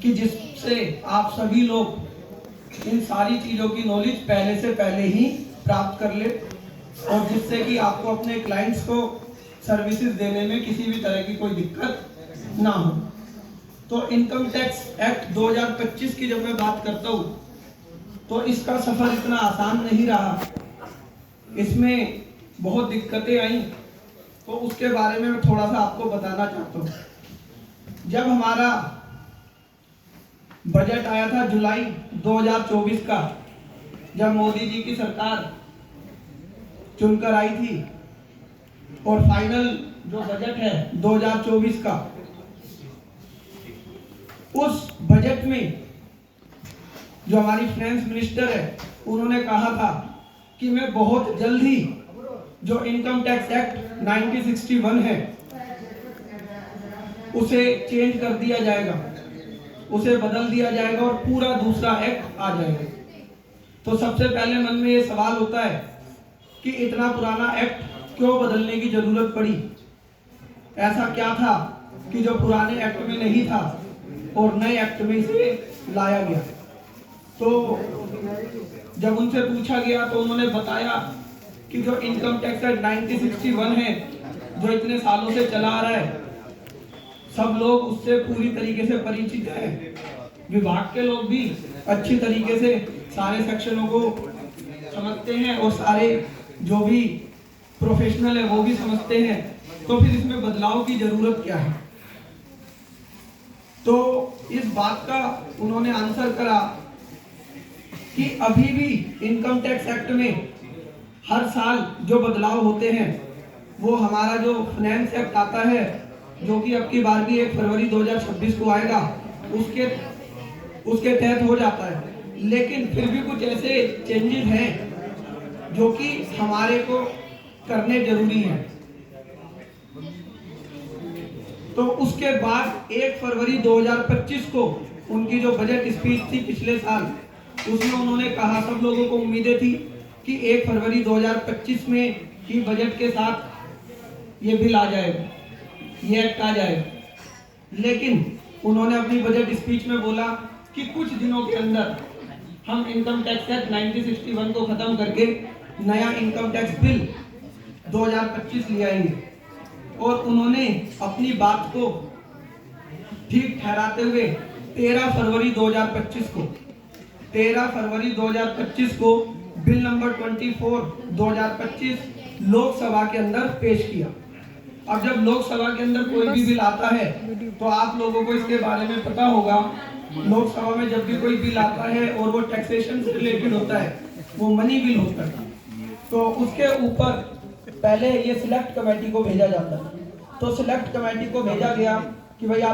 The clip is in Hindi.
कि जिससे आप सभी लोग इन सारी चीज़ों की नॉलेज पहले से पहले ही प्राप्त कर ले और जिससे कि आपको अपने क्लाइंट्स को सर्विसेज देने में किसी भी तरह की कोई दिक्कत ना हो। तो इनकम टैक्स एक्ट 2025 की जब मैं बात करता हूँ तो इसका सफ़र इतना आसान नहीं रहा, इसमें बहुत दिक्कतें आई। तो उसके बारे में मैं थोड़ा सा आपको बताना चाहता हूँ। जब हमारा बजट आया था जुलाई 2024 का, जब मोदी जी की सरकार चुनकर आई थी और फाइनल जो बजट है 2024 का, उस बजट में जो हमारी फाइनेंस मिनिस्टर है उन्होंने कहा था कि मैं बहुत जल्द ही जो इनकम टैक्स एक्ट 1961 है उसे चेंज कर दिया जाएगा, उसे बदल दिया जाएगा और पूरा दूसरा एक्ट आ जाएगा। तो सबसे पहले मन में ये सवाल होता है कि इतना पुराना एक्ट क्यों बदलने की जरूरत पड़ी? ऐसा क्या था कि जो पुराने एक्ट में नहीं था और नए एक्ट में इसे लाया गया? तो जब उनसे पूछा गया तो उन्होंने बताया कि जो इनकम टैक्स एक्ट 1961 है, जो इतने सालों से चला आ रहा है, सब लोग उससे पूरी तरीके से परिचित हैं। विभाग के लोग भी अच्छी तरीके से सारे सेक्शनों को समझते हैं और सारे जो भी प्रोफेशनल है वो भी समझते हैं। तो फिर इसमें बदलाव की जरूरत क्या है? तो इस बात का उन्होंने आंसर करा कि अभी भी इनकम टैक्स एक्ट में हर साल जो बदलाव होते हैं वो हमारा जो फाइनेंस एक्ट आता है, जो कि अब की बार भी 1 फरवरी 2026 को आएगा, उसके तहत हो जाता है। लेकिन फिर भी कुछ ऐसे चेंजेस हैं जो कि हमारे को करने जरूरी हैं। तो उसके बाद 1 फरवरी 2025 को उनकी जो बजट स्पीच थी पिछले साल, उसमें उन्होंने कहा, सब लोगों को उम्मीदें थी कि 1 फरवरी 2025 में ही बजट के साथ ये बिल आ जाएगा, ये एक्ट आ जाएगा। लेकिन उन्होंने अपनी बजट स्पीच में बोला कि कुछ दिनों के अंदर हम इनकम टैक्स एक्ट 1961 को खत्म करके नया इनकम टैक्स बिल 2025 ले आएंगे। और उन्होंने अपनी बात को ठीक ठहराते हुए 13 फरवरी 2025 को बिल नंबर 24 2025 लोकसभा के अंदर पेश किया। अब जब लोकसभा के अंदर कोई भी बिल आता है तो आप लोगों को इसके बारे में पता होगा, लोकसभा में जब भी कोई बिल आता है और वो टैक्सेशन से रिलेटेड होता है, वो मनी बिल होता है, तो उसके ऊपर पहले ये सिलेक्ट कमेटी को भेजा जाता है। तो सिलेक्ट कमेटी को भेजा गया कि भाई आप